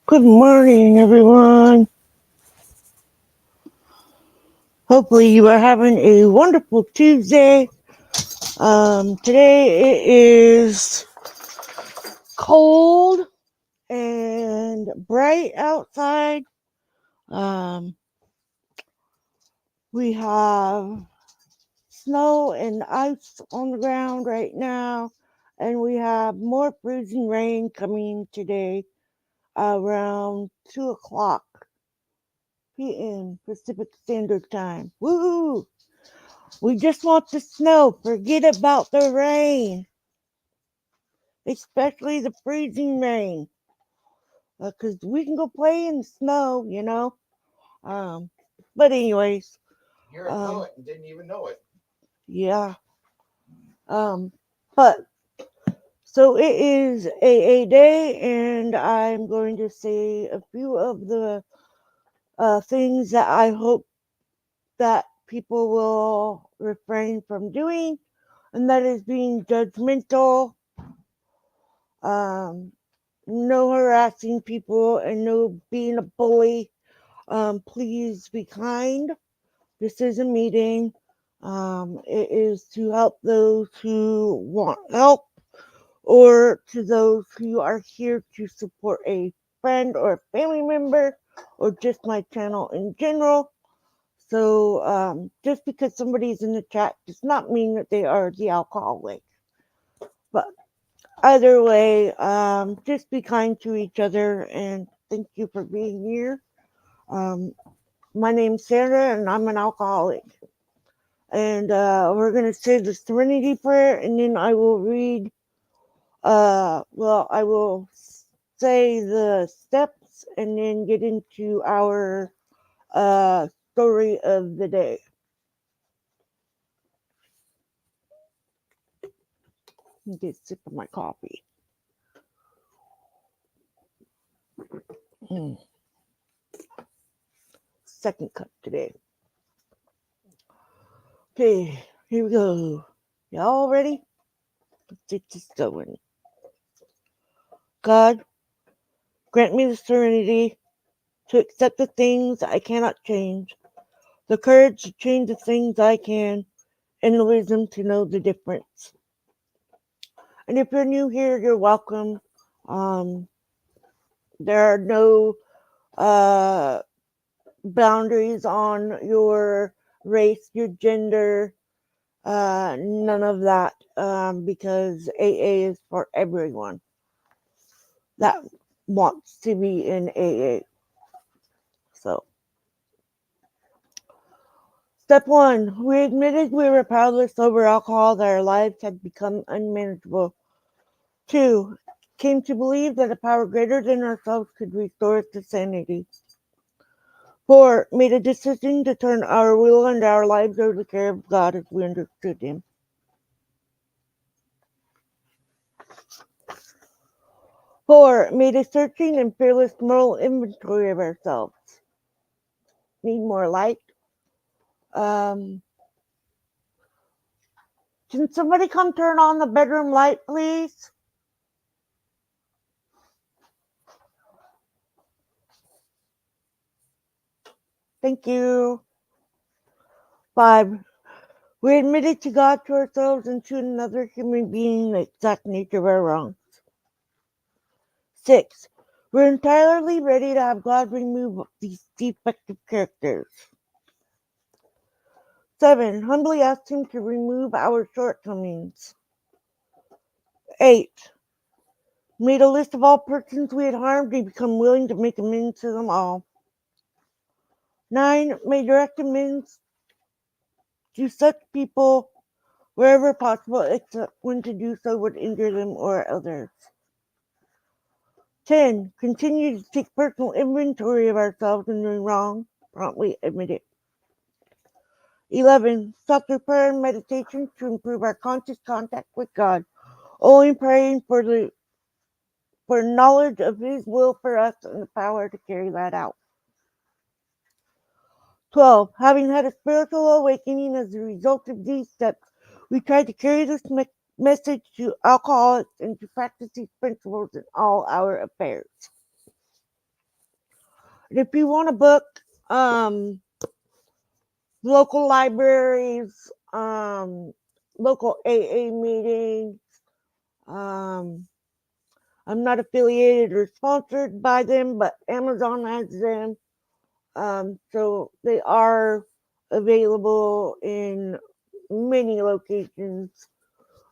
Good morning, everyone. Hopefully you are having a wonderful Tuesday. Today it is cold and bright outside. We have snow and ice on the ground right now, and we have more freezing rain coming today around 2 o'clock p.m. Pacific Standard Time. Woo! We just want the snow. Forget about the rain, especially the freezing rain, because we can go play in the snow, you know. But anyways, You're a poet and didn't even know it. yeah. But so it is AA Day, and I'm going to say a few of the things that I hope that people will refrain from doing, and that is being judgmental, no harassing people, and no being a bully. Please be kind. This is a meeting. It is to help those who want help, or to those who are here to support a friend or a family member, or just my channel in general. So just because somebody's in the chat does not mean that they are the alcoholic. But either way, just be kind to each other, and thank you for being here. My name's Sandra, and I'm an alcoholic. And we're going to say the Serenity Prayer, and then I will read, I will say the steps and then get into our story of the day. Get a sip of my coffee. Second cup today. Okay, here we go. Y'all ready? Let's get this going. God, grant me the serenity to accept the things I cannot change, the courage to change the things I can, and the wisdom to know the difference. And if you're new here, you're welcome. There are no boundaries on your race, your gender, none of that, because AA is for everyone that wants to be in AA. So, step one, we admitted we were powerless over alcohol, that our lives had become unmanageable. 2, came to believe that a power greater than ourselves could restore us to sanity. 4, made a decision to turn our will and our lives over to the care of God as we understood Him. 4, made a searching and fearless moral inventory of ourselves. Need more light? Can somebody come turn on the bedroom light, please? Thank you. 5, we admitted to God, to ourselves, and to another human being the exact nature of our wrongs. 6. We're entirely ready to have God remove these defective characters. 7. Humbly ask Him to remove our shortcomings. 8. Made a list of all persons we had harmed and become willing to make amends to them all. 9. Made direct amends to such people wherever possible, except when to do so would injure them or others. 10. Continue to take personal inventory of ourselves and doing wrong, promptly admit it. 11. Stop through prayer and meditation to improve our conscious contact with God, only praying for knowledge of His will for us and the power to carry that out. 12. Having had a spiritual awakening as a result of these steps, we try to carry this message to alcoholics and to practice these principles in all our affairs. And if you want a book, local libraries, local AA meetings, I'm not affiliated or sponsored by them, but Amazon has them. So they are available in many locations.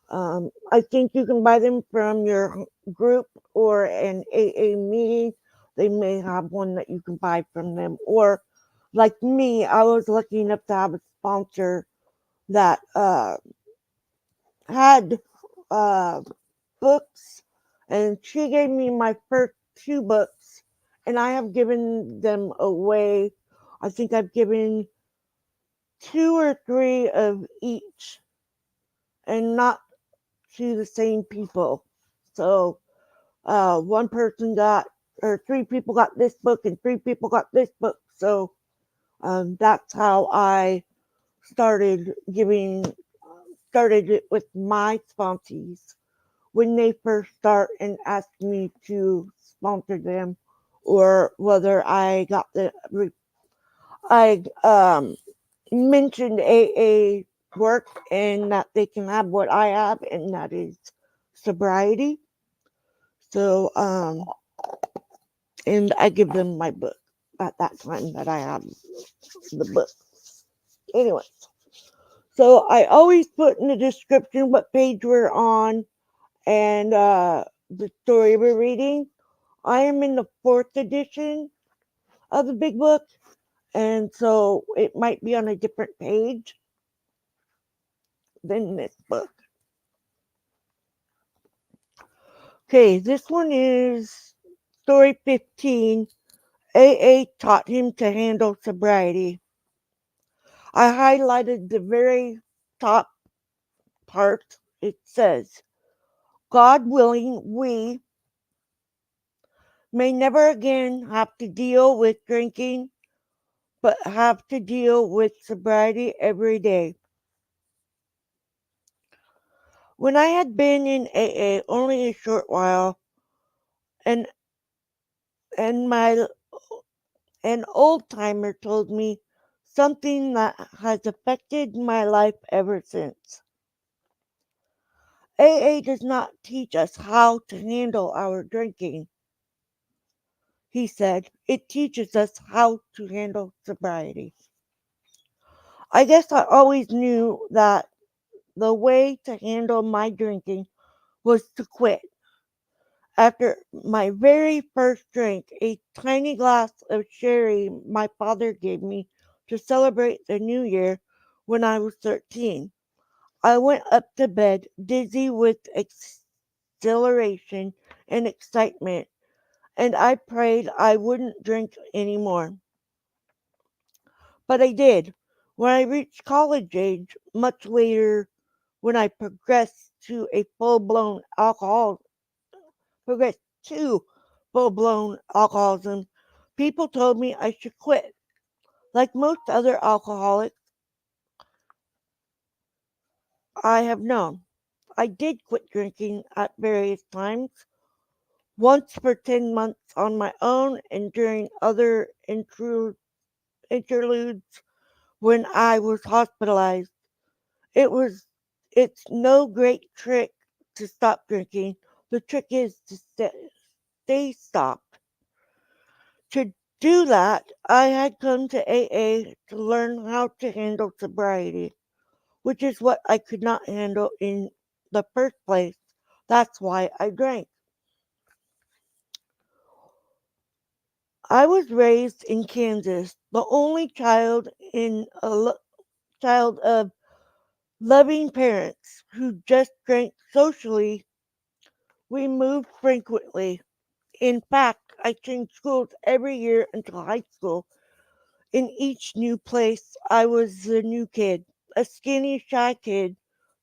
I think you can buy them from your group or an AA meeting. They may have one that you can buy from them. Or, like me, I was lucky enough to have a sponsor that had uh, books, and she gave me my first 2 books, and I have given them away. I think I've given 2 or 3 of each, and not to the same people. So one person got, or 3 people got this book, and 3 people got this book. So that's how I started started it with my sponsees when they first start and ask me to sponsor them, or whether I mentioned AA work and that they can have what I have, and that is sobriety. So and I give them my book at that time that I have the book. Anyway, so I always put in the description what page we're on and the story we're reading. I am in the 4th edition of the big book, and so it might be on a different page than this book. Okay, this one is story 15. AA taught him to handle sobriety. I highlighted the very top part. It says, God willing, we may never again have to deal with drinking, but have to deal with sobriety every day. When I had been in AA only a short while, and and my an old timer told me something that has affected my life ever since. AA does not teach us how to handle our drinking, he said. It teaches us how to handle sobriety. I guess I always knew that the way to handle my drinking was to quit. After my very first drink, a tiny glass of sherry my father gave me to celebrate the new year when I was 13, I went up to bed dizzy with exhilaration and excitement, and I prayed I wouldn't drink anymore. But I did. When I reached college age, much later, when I progressed to full blown alcoholism, people told me I should quit. Like most other alcoholics I have known, I did quit drinking at various times, once for 10 months on my own, and during other interludes when I was hospitalized. It was it's no great trick to stop drinking. The trick is to stay. they stopped. To do that, I had come to AA to learn how to handle sobriety, which is what I could not handle in the first place. That's why I drank. I was raised in Kansas, the only child of loving parents who just drank socially. We moved frequently. In fact, I changed schools every year until high school. In each new place, I was the new kid, a skinny, shy kid,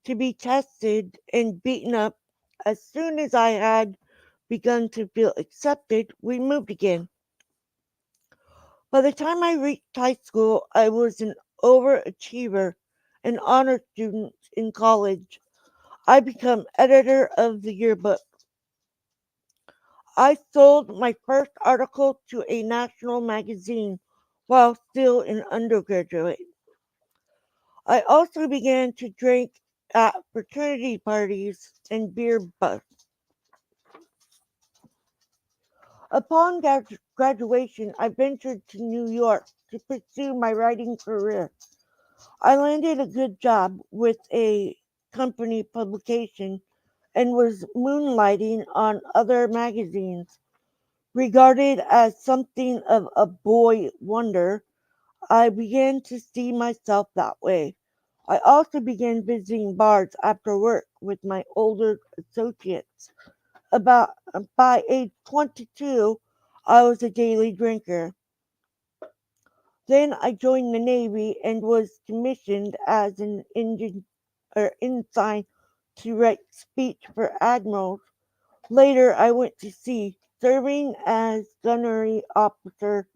to be tested and beaten up. As soon as I had begun to feel accepted, we moved again. By the time I reached high school, I was an overachiever, an honor student in college. I became editor of the yearbook. I sold my first article to a national magazine while still an undergraduate. I also began to drink at fraternity parties and beer busts. Upon graduation, I ventured to New York to pursue my writing career. I landed a good job with a company publication and was moonlighting on other magazines. Regarded as something of a boy wonder, I began to see myself that way. I also began visiting bars after work with my older associates. About by age 22, I was a daily drinker. Then I joined the Navy and was commissioned as an engine or ensign to write speech for admirals. Later, I went to sea, serving as gunnery officer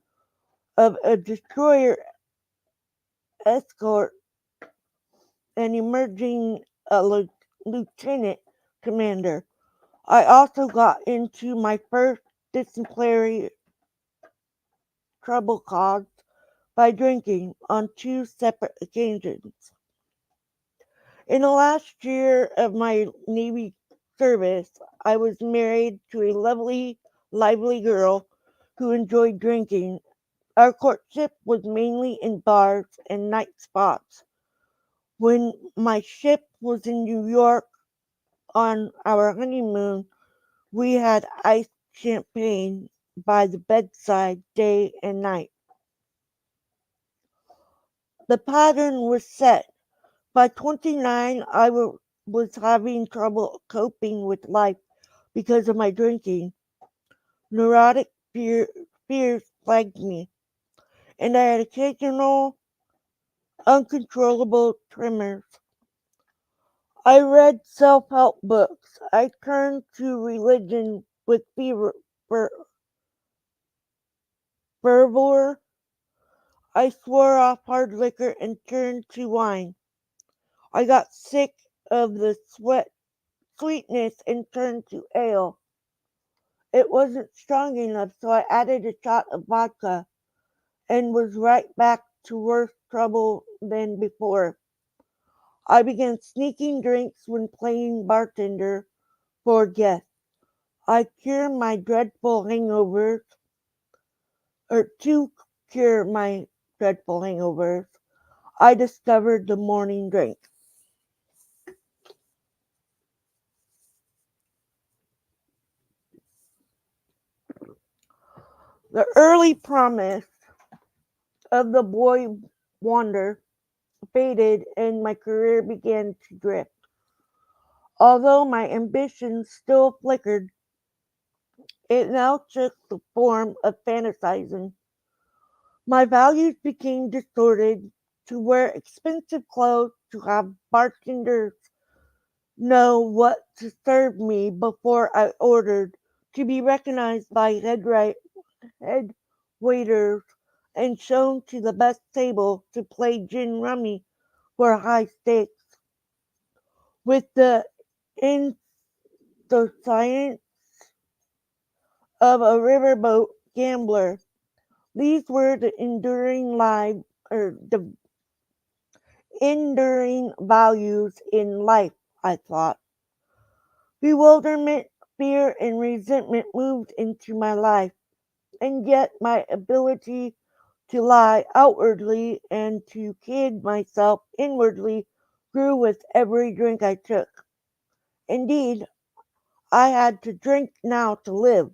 of a destroyer escort and emerging a lieutenant commander. I also got into my first disciplinary trouble caused by drinking on two separate occasions. In the last year of my Navy service, I was married to a lovely, lively girl who enjoyed drinking. Our courtship was mainly in bars and night spots. When my ship was in New York on our honeymoon, we had iced champagne by the bedside day and night. The pattern was set. By 29, was having trouble coping with life because of my drinking. Neurotic fears plagued me, and I had occasional uncontrollable tremors. I read self help books. I turned to religion with fervor. I swore off hard liquor and turned to wine. I got sick of the sweetness and turned to ale. It wasn't strong enough, so I added a shot of vodka and was right back to worse trouble than before. I began sneaking drinks when playing bartender for guests. I cure my dreadful hangovers, or to cure my dreadful hangovers, I discovered the morning drink. The early promise of the boy wonder faded and my career began to drift. Although my ambitions still flickered, it now took the form of fantasizing. My values became distorted to wear expensive clothes, to have bartenders know what to serve me before I ordered, to be recognized by head waiters and shown to the best table to play gin rummy for high stakes. With the insouciance of a riverboat gambler, these were the enduring values in life, I thought. Bewilderment fear and resentment moved into my life, and yet my ability to lie outwardly and to kid myself inwardly grew with every drink I took. Indeed, I had to drink now to live,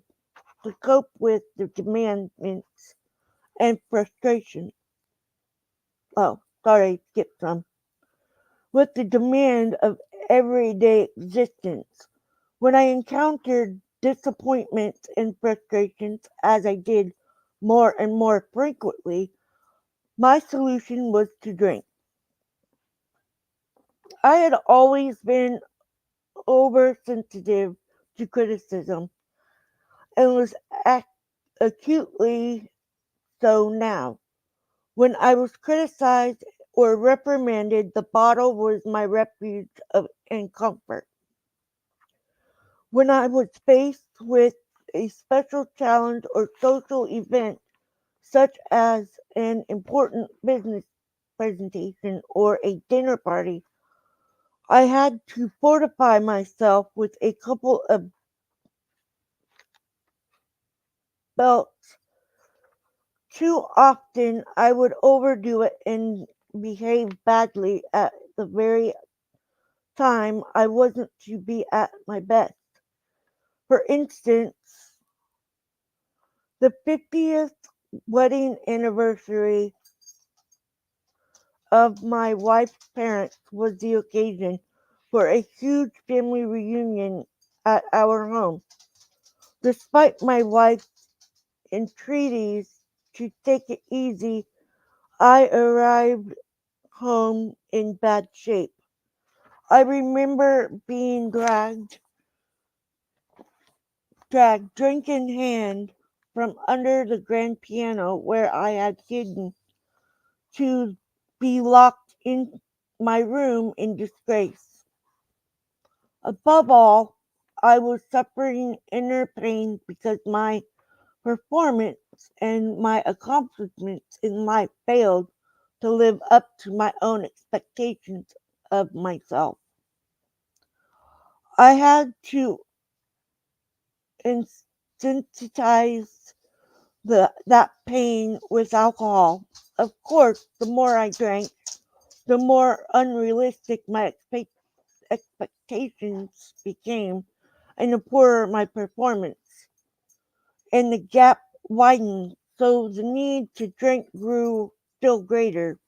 to cope with the demandments and frustration. Oh, sorry, I skipped some. With the demand of everyday existence. When I encountered disappointments and frustrations, as I did more and more frequently, my solution was to drink. I had always been oversensitive to criticism and was acutely so now. When I was criticized or reprimanded, the bottle was my refuge and comfort. When I was faced with a special challenge or social event, such as an important business presentation or a dinner party, I had to fortify myself with a couple of belts. Too often I would overdo it and behave badly at the very time I wasn't to be at my best. For instance, the 50th wedding anniversary of my wife's parents was the occasion for a huge family reunion at our home. Despite my wife's entreaties to take it easy, I arrived home in bad shape. I remember being dragged drink in hand from under the grand piano where I had hidden to be locked in my room in disgrace. Above all, I was suffering inner pain because my performance and my accomplishments in life failed to live up to my own expectations of myself. I had to insensitize that pain with alcohol. Of course, the more I drank, the more unrealistic my expectations became, and the poorer my performance. And the gap widened, so the need to drink grew still greater.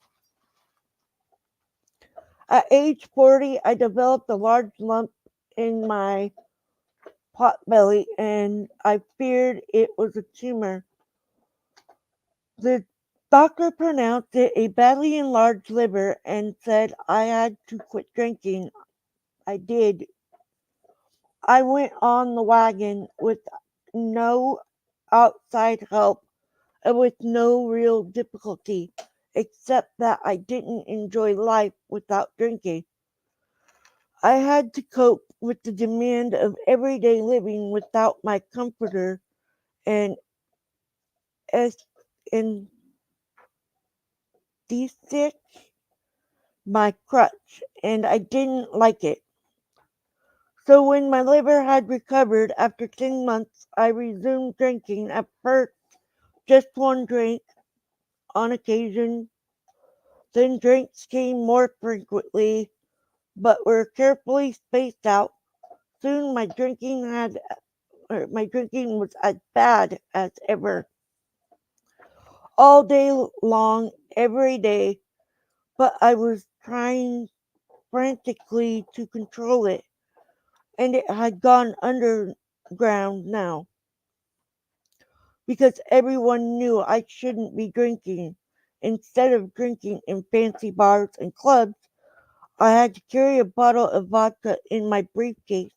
At age 40, I developed a large lump in my pot belly, and I feared it was a tumor. The doctor pronounced it a badly enlarged liver and said I had to quit drinking. I did. I went on the wagon with no outside help and with no real difficulty, except that I didn't enjoy life without drinking. I had to cope with the demand of everyday living without my comforter and as in my crutch, and I didn't like it. So when my liver had recovered after 10 months, I resumed drinking. At first, just one drink on occasion. Then drinks came more frequently, but were carefully spaced out. Soon my drinking was as bad as ever, all day long, every day. But I was trying frantically to control it, and it had gone underground now because everyone knew I shouldn't be drinking. Instead of drinking in fancy bars and clubs, I had to carry a bottle of vodka in my briefcase,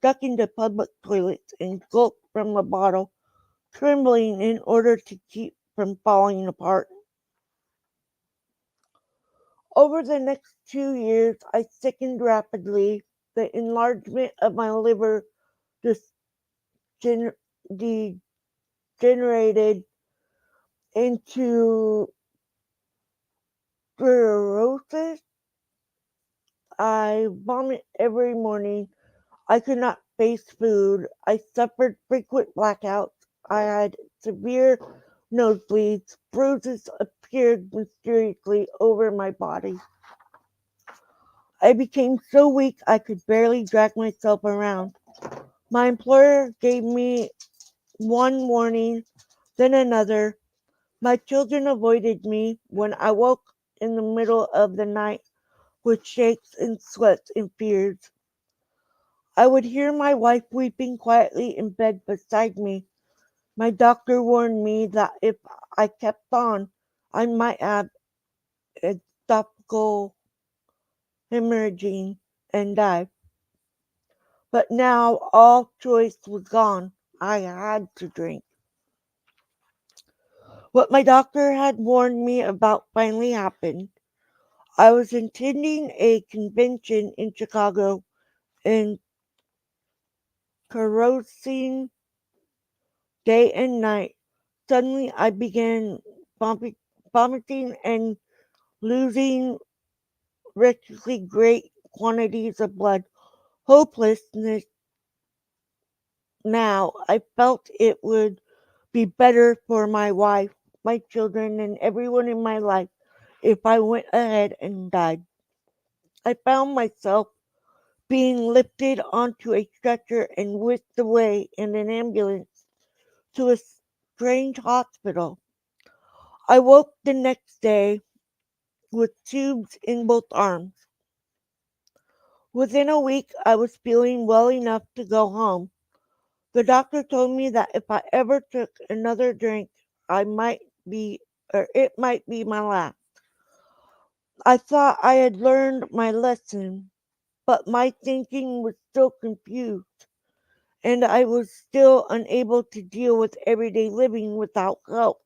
duck into public toilets, and gulp from the bottle, trembling in order to keep from falling apart. Over the next 2 years, I sickened rapidly. The enlargement of my liver degener- degenerated into cirrhosis. I vomit every morning. I could not based food. I suffered frequent blackouts. I had severe nosebleeds. Bruises appeared mysteriously over my body. I became so weak I could barely drag myself around. My employer gave me one warning, then another. My children avoided me when I woke in the middle of the night with shakes and sweats and fears. I would hear my wife weeping quietly in bed beside me. My doctor warned me that if I kept on, I might have esophageal hemorrhaging and die. But now all choice was gone. I had to drink. What my doctor had warned me about finally happened. I was attending a convention in Chicago and carousing day and night. Suddenly I began vomiting and losing recklessly great quantities of blood. Hopelessness now. I felt it would be better for my wife, my children, and everyone in my life if I went ahead and died. I found myself being lifted onto a stretcher and whisked away in an ambulance to a strange hospital. I woke the next day with tubes in both arms. Within a week, I was feeling well enough to go home. The doctor told me that if I ever took another drink, I might be, or it might be my last. I thought I had learned my lesson, but my thinking was still confused, and I was still unable to deal with everyday living without help.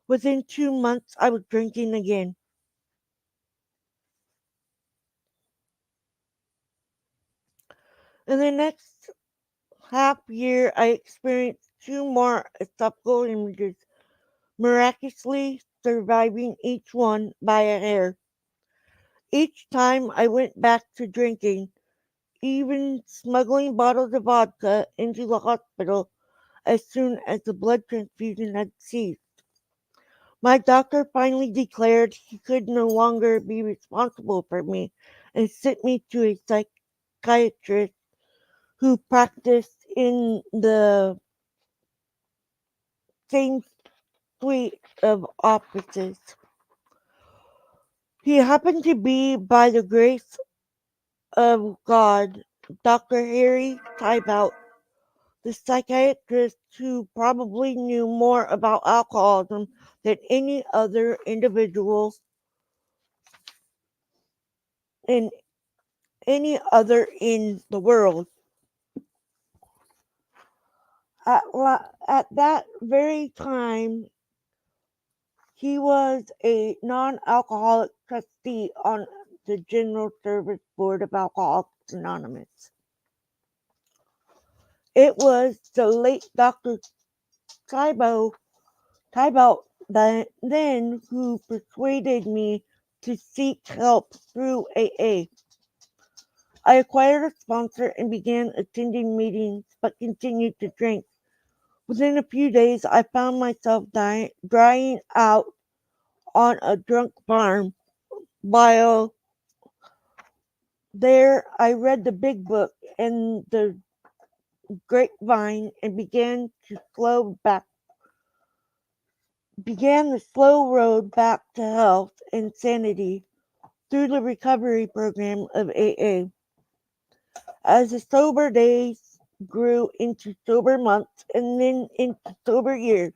Within 2 months, I was drinking again. In the next half year, I experienced two more esophageal hemorrhages, miraculously surviving each one by a hair. Each time I went back to drinking, even smuggling bottles of vodka into the hospital as soon as the blood transfusion had ceased. My doctor finally declared he could no longer be responsible for me and sent me to a psychiatrist who practiced in the same suite of offices. He happened to be, by the grace of God, Dr. Harry Tybout, the psychiatrist who probably knew more about alcoholism than any other individual in any other in the world. At that very time, he was a non-alcoholic trustee on the General Service Board of Alcoholics Anonymous. It was the late Dr. Tybo, Tybout then who persuaded me to seek help through AA. I acquired a sponsor and began attending meetings but continued to drink. Within a few days, I found myself drying out on a drunk farm. While there, I read the big book and the grapevine and began the slow road back to health and sanity through the recovery program of AA. As the sober days grew into sober months and then into sober years,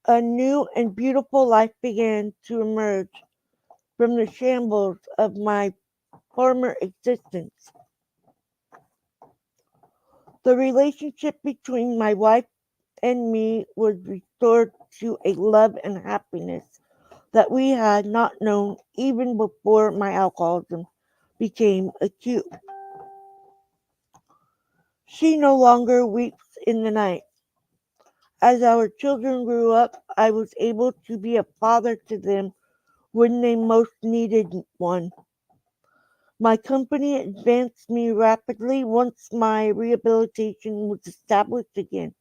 a new and beautiful life began to emerge from the shambles of my former existence. The relationship between my wife and me was restored to a love and happiness that we had not known even before my alcoholism became acute. She no longer weeps in the night. As our children grew up, I was able to be a father to them when they most needed one. My company advanced me rapidly once my rehabilitation was established again.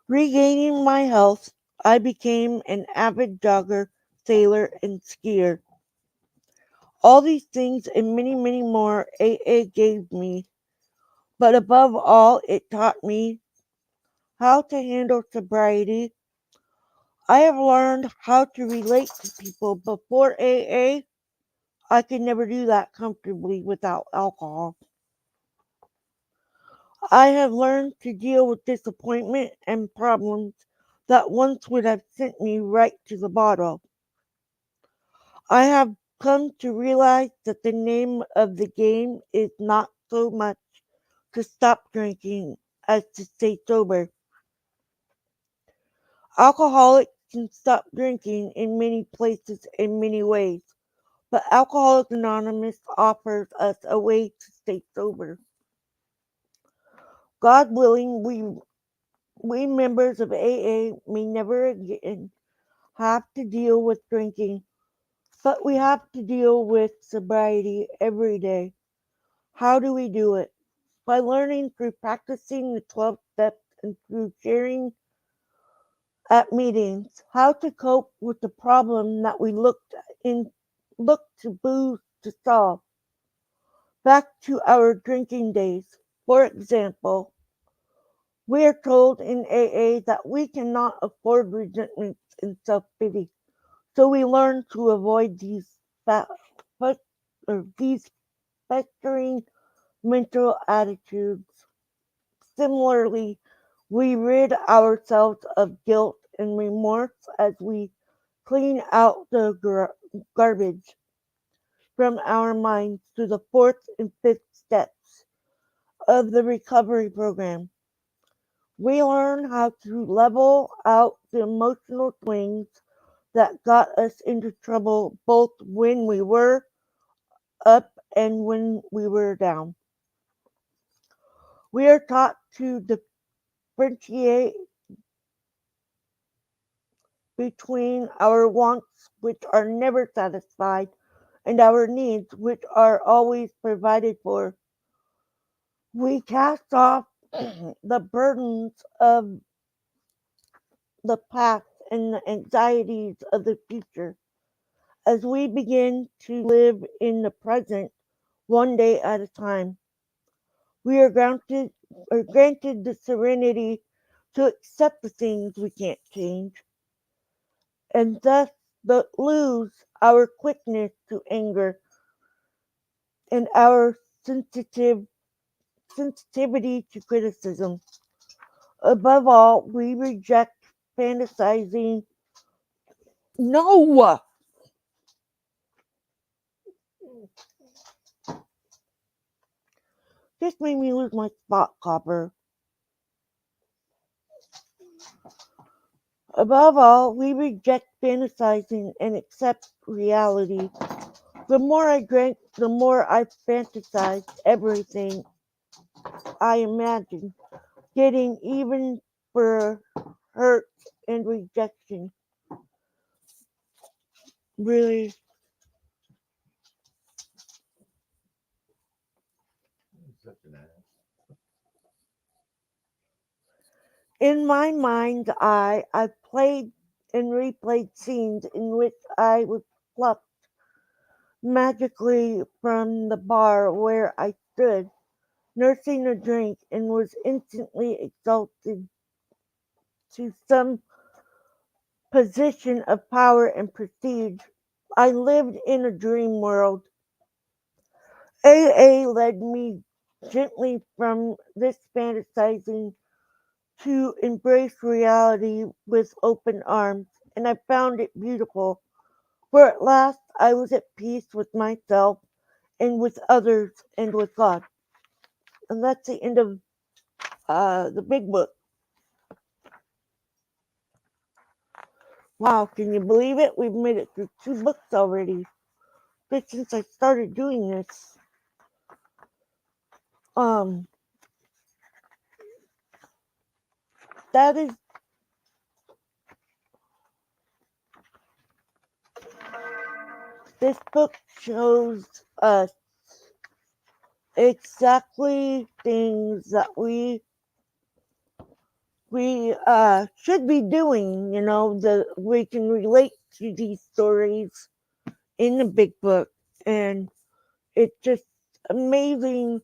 Regaining my health, I became an avid jogger, sailor, and skier. All these things and many, many more AA gave me, but above all, it taught me how to handle sobriety. I have learned how to relate to people. Before AA, I could never do that comfortably without alcohol. I have learned to deal with disappointment and problems that once would have sent me right to the bottom. I have come to realize that the name of the game is not so much to stop drinking as to stay sober. Alcoholics can stop drinking in many places in many ways, but Alcoholics Anonymous offers us a way to stay sober. God willing, we members of AA may never again have to deal with drinking, but we have to deal with sobriety every day. How do we do it? By learning through practicing the 12 steps and through sharing at meetings how to cope with the problem that we look to booze to solve. Back to our drinking days. For example, we are told in AA that we cannot afford resentment and self-pity. So we learn to avoid these festering mental attitudes. Similarly, we rid ourselves of guilt and remorse as we clean out the garbage from our minds through the fourth and fifth steps of the recovery program. We learn how to level out the emotional swings that got us into trouble both when we were up and when we were down. We are taught to differentiate between our wants, which are never satisfied, and our needs, which are always provided for. We cast off the burdens of the past and the anxieties of the future as we begin to live in the present one day at a time. We are granted the serenity to accept the things we can't change, and thus but lose our quickness to anger and our sensitivity to criticism. Above all, we reject fantasizing. No! This made me lose my spot, Copper. Above all, we reject fantasizing and accept reality. The more I drank, the more I fantasized everything I imagined, getting even for hurt and rejection. Really, Such an ass. in my mind's eye, I played and replayed scenes in which I was plucked magically from the bar where I stood, nursing a drink, and was instantly exalted to some position of power and prestige. I lived in a dream world. AA led me gently from this fantasizing to embrace reality with open arms, and I found it beautiful, for at last I was at peace with myself and with others and with God. And that's the end of the big book. Wow, can you believe it? We've made it through two books already. But since I started doing this, um, that is this book shows us exactly things that we should be doing. The we can relate to these stories in the big book, and it's just amazing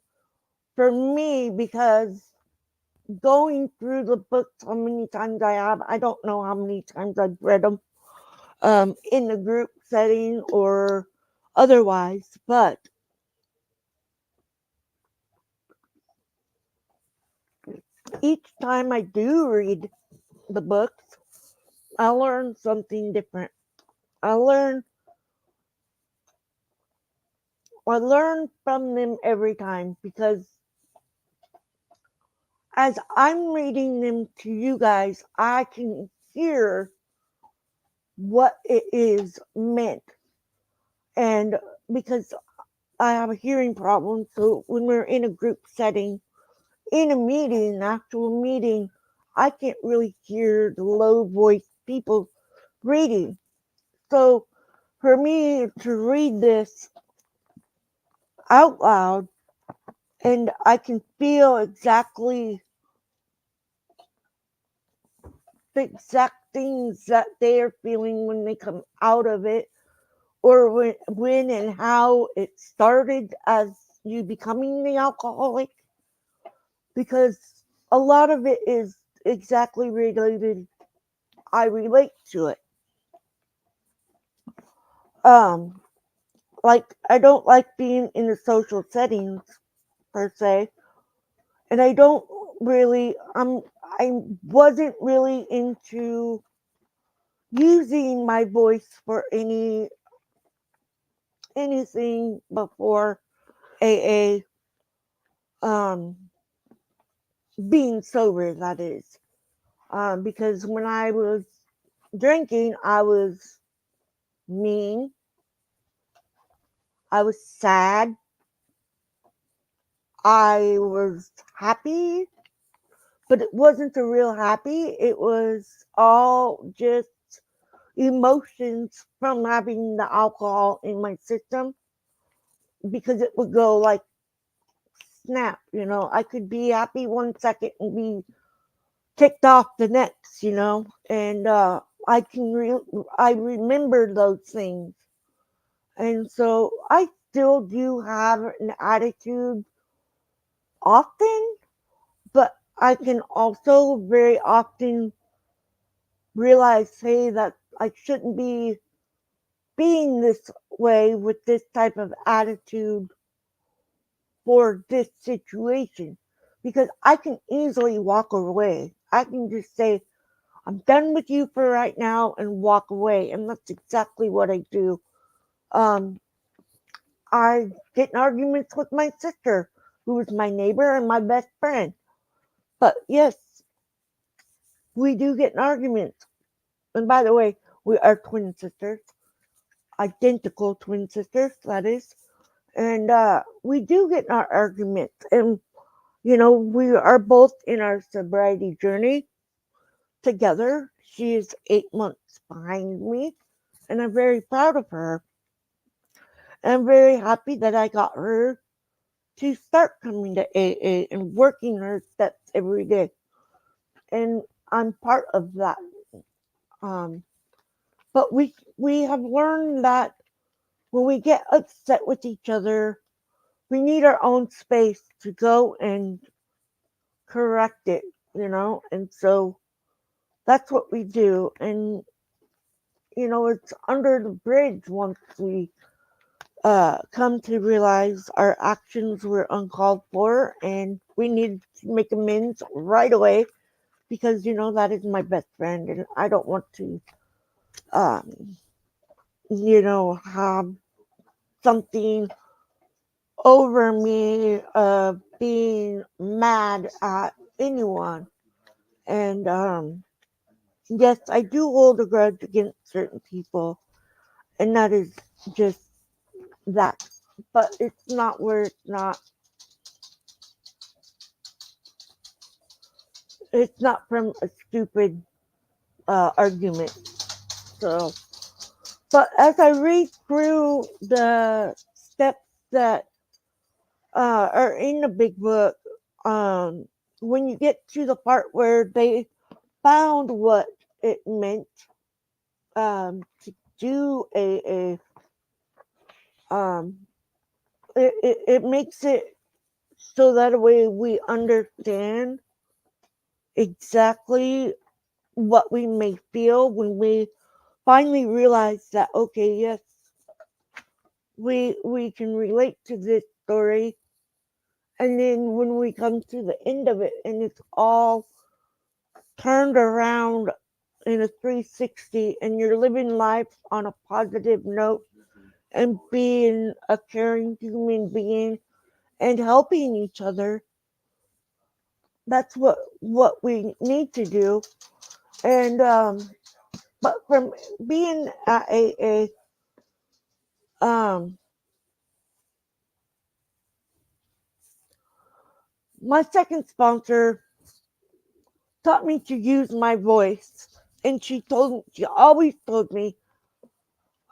for me because going through the books how many times I have, I don't know how many times I've read them in a group setting or otherwise, but each time I do read the books, I learn something different. I learn I learn from them every time because as I'm reading them to you guys, I can hear what it is meant. And because I have a hearing problem, so when we're in a group setting, in a meeting, an actual meeting, I can't really hear the low voice people reading. So for me to read this out loud, and I can feel exactly the exact things that they are feeling when they come out of it, or when and how it started as you becoming the alcoholic, because a lot of it is exactly related. I relate to it. Um, like I don't like being in the social settings per se, and I wasn't really into using my voice for anything before AA, um, being sober, that is. Because when I was drinking, I was mean, I was sad, I was happy, but it wasn't a real happy. It was all just emotions from having the alcohol in my system because it would go like snap. I could be happy 1 second and be ticked off the next. And I remember those things. And so I still do have an attitude often, but I can also very often realize, hey, that I shouldn't be being this way with this type of attitude for this situation because I can easily walk away. I can just say, I'm done with you for right now and walk away. And that's exactly what I do. Um, I get in arguments with my sister, who is my neighbor and my best friend. But yes, we do get in arguments. And by the way, we are twin sisters, identical twin sisters, that is. And we do get in our arguments. And, we are both in our sobriety journey together. She is 8 months behind me, and I'm very proud of her. And I'm very happy that I got her to start coming to AA and working her steps every day. And I'm part of that. Um, but we have learned that when we get upset with each other, we need our own space to go and correct it. And so that's what we do. And it's under the bridge once we come to realize our actions were uncalled for and we need to make amends right away because that is my best friend and I don't want to um have something over me being mad at anyone. And yes, I do hold a grudge against certain people, and that is just that. But it's not from a stupid argument. So, but as I read through the steps that or in the big book, um, when you get to the part where they found what it meant to do um, it makes it so that way we understand exactly what we may feel when we finally realize that okay, yes, we can relate to this story, and then when we come to the end of it and it's all turned around in a 360 and you're living life on a positive note and being a caring human being and helping each other, that's what we need to do. And but from being at um my second sponsor taught me to use my voice, and she always told me,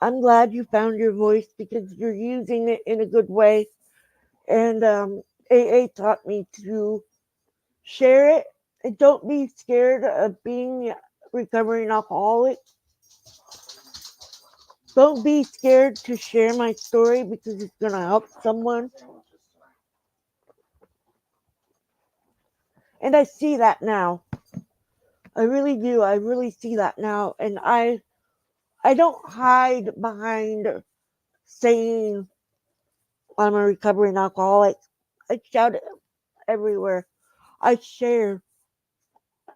I'm glad you found your voice because you're using it in a good way. And AA taught me to share it and don't be scared of being a recovering alcoholic. Don't be scared to share my story because it's going to help someone. And I see that now. I really do. I really see that now. And I don't hide behind saying I'm a recovering alcoholic. I shout it everywhere. I share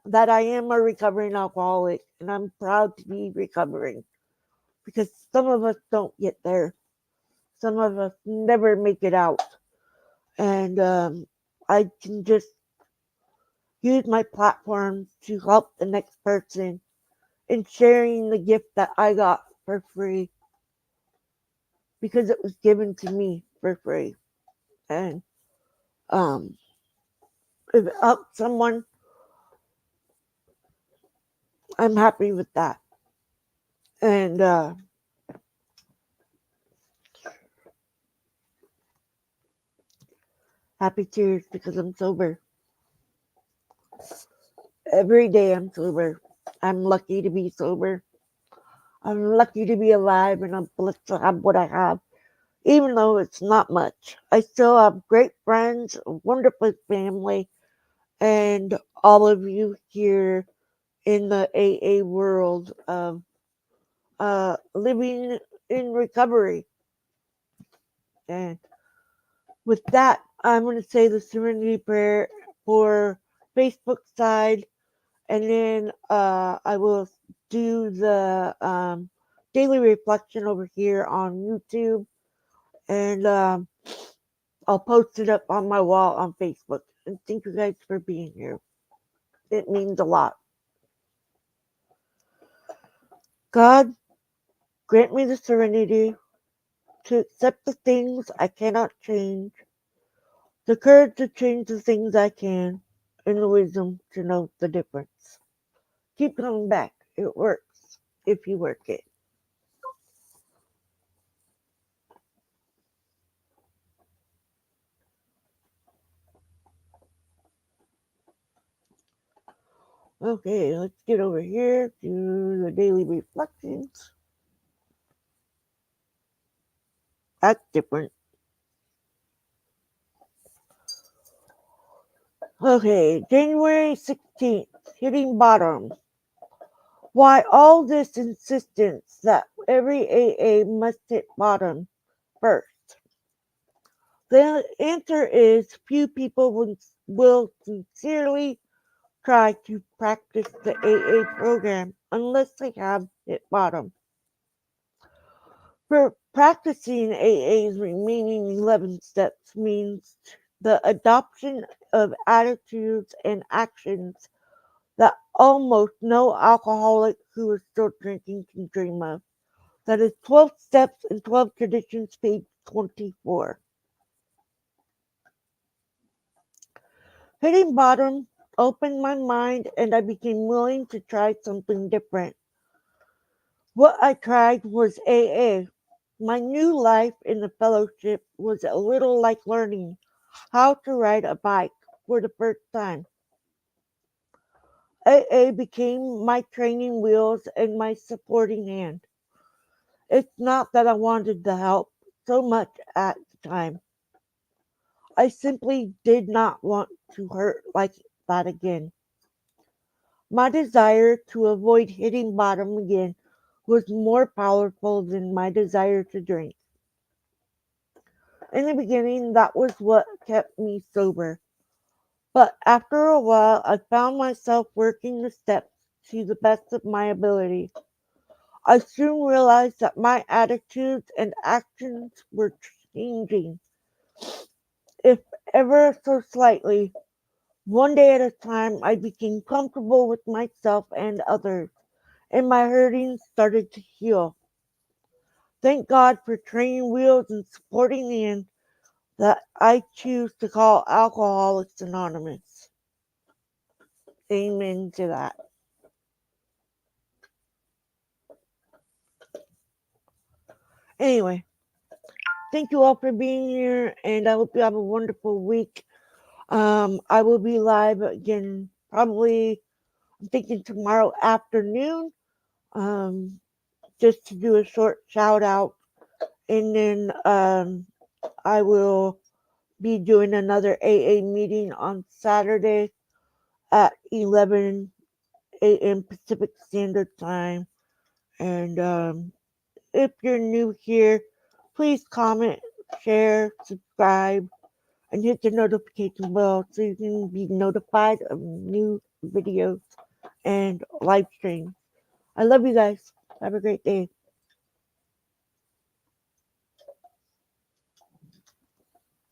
that I am a recovering alcoholic and I'm proud to be recovering because some of us don't get there. Some of us never make it out. And I can just use my platform to help the next person in sharing the gift that I got for free because it was given to me for free. And um, if it helps someone, I'm happy with that. And happy tears because I'm sober. Every day I'm sober. I'm lucky to be sober. I'm lucky to be alive and I'm blessed to have what I have, even though it's not much. I still have great friends, a wonderful family, and all of you here in the AA world of living in recovery. And with that, I'm going to say the Serenity Prayer for Facebook side, and then I will do the daily reflection over here on YouTube, and I'll post it up on my wall on Facebook. And thank you guys for being here. It means a lot. God, grant me the serenity to accept the things I cannot change, the courage to change the things I can, and the wisdom to know the difference. Keep coming back. It works if you work it. Okay, let's get over here to the daily reflections. That's different. Okay, January 16th, hitting bottom. Why all this insistence that every AA must hit bottom first? The answer is few people will sincerely try to practice the AA program unless they have hit bottom. For practicing AA's remaining 11 steps means the adoption of attitudes and actions that almost no alcoholic who is still drinking can dream of. That is 12 Steps and 12 Traditions, page 24. Hitting bottom opened my mind and I became willing to try something different. What I tried was AA. My new life in the fellowship was a little like learning. how to ride a bike for the first time. AA became my training wheels and my supporting hand. It's not that I wanted the help so much at the time. I simply did not want to hurt like that again. My desire to avoid hitting bottom again was more powerful than my desire to drink. In the beginning, that was what kept me sober. But after a while, I found myself working the steps to the best of my ability. I soon realized that my attitudes and actions were changing, if ever so slightly. One day at a time, I became comfortable with myself and others, and my hurting started to heal. Thank God for training wheels and supporting hands that I choose to call Alcoholics Anonymous. Amen to that. Anyway, thank you all for being here, and I hope you have a wonderful week. I will be live again probably, I'm thinking tomorrow afternoon, um, just to do a short shout out. And then I will be doing another AA meeting on Saturday at 11 a.m. Pacific Standard Time. And if you're new here, please comment, share, subscribe, and hit the notification bell so you can be notified of new videos and live streams. I love you guys. Have a great day.